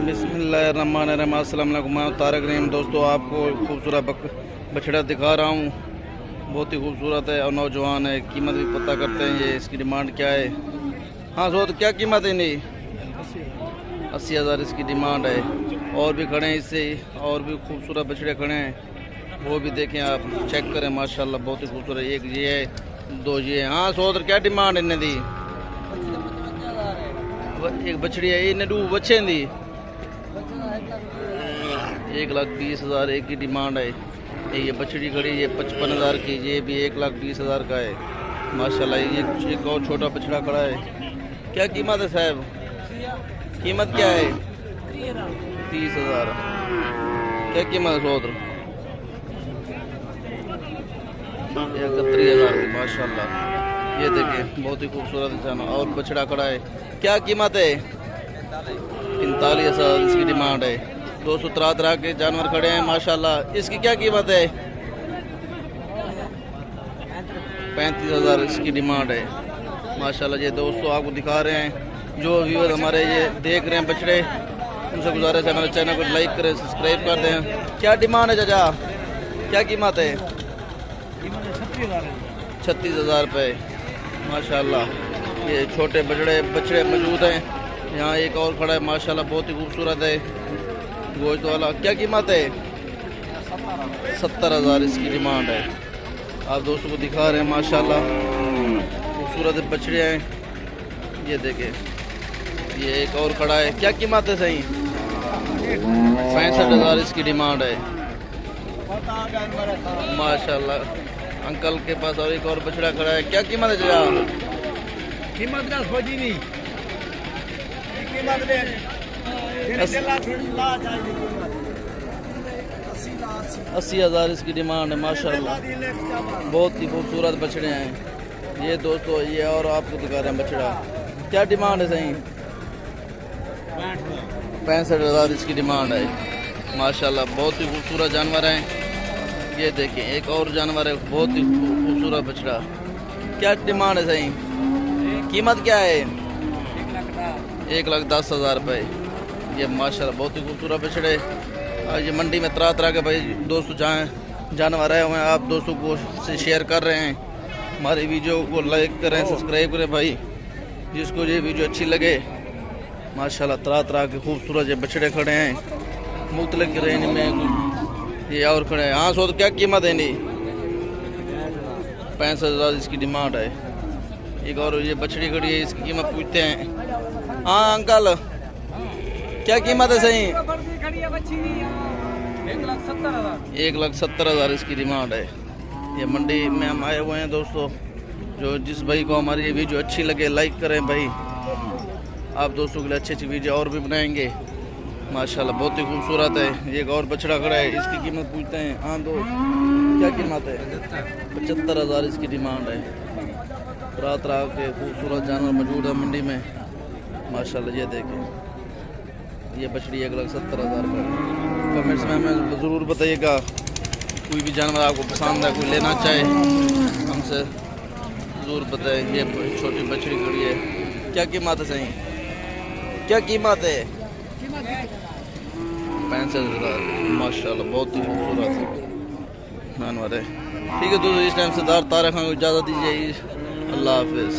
बिस्मिल्लाहिर्रहमानिर्रहीम। अस्सलाम वालेकुम। मैं तारक रहीम। दोस्तों, आपको खूबसूरत बछड़ा दिखा रहा हूँ। बहुत ही खूबसूरत है और नौजवान है। कीमत भी पता करते हैं, ये इसकी डिमांड क्या है। हाँ सो, तो क्या कीमत है नहीं? 80,000 इसकी डिमांड है। और भी खड़े हैं इससे, और भी खूबसूरत बछड़े खड़े हैं, वो भी देखें आप, चेक करें। माशाल्लाह बहुत ही खूबसूरत। एक ये है, दो ये है। हाँ सो, तो क्या डिमांड इन्हें दी? एक बछड़ी है, इन्हें दो बच्चे दी 1,20,000 एक की डिमांड है। ये बछड़ी खड़ी, ये 55,000 की, ये भी 1,20,000 का है। माशाल्लाह। ये एक और छोटा बछड़ा खड़ा है। क्या कीमत है साहब? कीमत क्या है? 30,000। क्या कीमत है सोदर? 31,000 की। माशाल्लाह। ये देखिए बहुत ही खूबसूरत जानवर और बछड़ा खड़ा है। क्या कीमत है? 45,000 इसकी डिमांड है। 200 तरह के जानवर खड़े हैं माशाल्लाह। इसकी क्या कीमत है? 35,000 इसकी डिमांड है माशाल्लाह। ये दोस्तों आपको दिखा रहे हैं, जो व्यूअर हमारे ये देख रहे हैं बछड़े, उनसे गुजारिश है हमारे चैनल को लाइक करें, सब्सक्राइब कर दें। क्या डिमांड है चाचा? क्या कीमत है? 36,000 रुपये माशाल्लाह। ये छोटे बछड़े मौजूद हैं। यहाँ एक और खड़ा है माशाल्लाह, बहुत ही खूबसूरत है, गोश्त वाला। क्या कीमत है? 70,000 इसकी डिमांड है। आप दोस्तों को दिखा रहे हैं माशाल्लाह, खूबसूरत बछड़े हैं। ये देखें, ये एक और खड़ा है। क्या कीमत है सही? 65,000 इसकी डिमांड है माशाल्लाह। अंकल के पास और एक और बछड़ा खड़ा है। क्या कीमत है जरा? कीमत ना सोची नहीं, कीमत 80,000 इसकी डिमांड है माशाल्लाह। बहुत ही खूबसूरत बछड़े हैं ये दोस्तों। ये और आपको दिखा रहे हैं बछड़ा। क्या डिमांड है सही? 65,000 इसकी डिमांड है माशाल्लाह। बहुत ही खूबसूरत जानवर हैं। ये देखें, एक और जानवर है, बहुत ही खूबसूरत बछड़ा। क्या डिमांड है सही? कीमत क्या है? 1,10,000 रुपये। ये माशाल्लाह बहुत ही खूबसूरत बछड़े। ये मंडी में तरह के भाई दोस्तों जहाँ जानवर आए हुए हैं, आप दोस्तों को से शेयर कर रहे हैं। हमारी वीडियो को लाइक करें, सब्सक्राइब करें भाई, जिसको ये वीडियो अच्छी लगे। माशाल्लाह तरह के खूबसूरत ये बछड़े खड़े हैं मुख्तलिफ रेंज में। ये और खड़े हैं। हाँ सो, तो क्या कीमत है नहीं? 65,000 इसकी डिमांड है। एक और ये बछड़ी खड़ी है, इसकी कीमत पूछते हैं। हाँ अंकल, क्या कीमत है सही? 1,70,000 इसकी डिमांड है। ये मंडी में हम आए हुए हैं दोस्तों। जो जिस भाई को हमारी ये वीडियो अच्छी लगे लाइक करें भाई। आप दोस्तों के लिए अच्छी अच्छी वीडियो और भी बनाएंगे माशाल्लाह। बहुत ही खूबसूरत है। एक और बछड़ा खड़ा है, इसकी कीमत पूछते हैं। हाँ दोस्त, क्या कीमत है? 75,000 इसकी डिमांड है। तरह के खूबसूरत जानवर मौजूद है मंडी में माशाल्लाह। ये देखें, ये बछड़ी 1,70,000 का है। कमेंट्स में हमें ज़रूर बताइएगा, कोई भी जानवर आपको पसंद है, कोई लेना चाहे हमसे ज़रूर बताएं। ये छोटी बछड़ी खड़ी है। क्या कीमत है सही? क्या कीमत है? 65,000 माशाल्लाह। बहुत ही खूबसूरत जानवर है। ठीक है दोस्तों, इस टाइम से तारक खान को इजाज़त दीजिए। अल्लाह हाफिज़।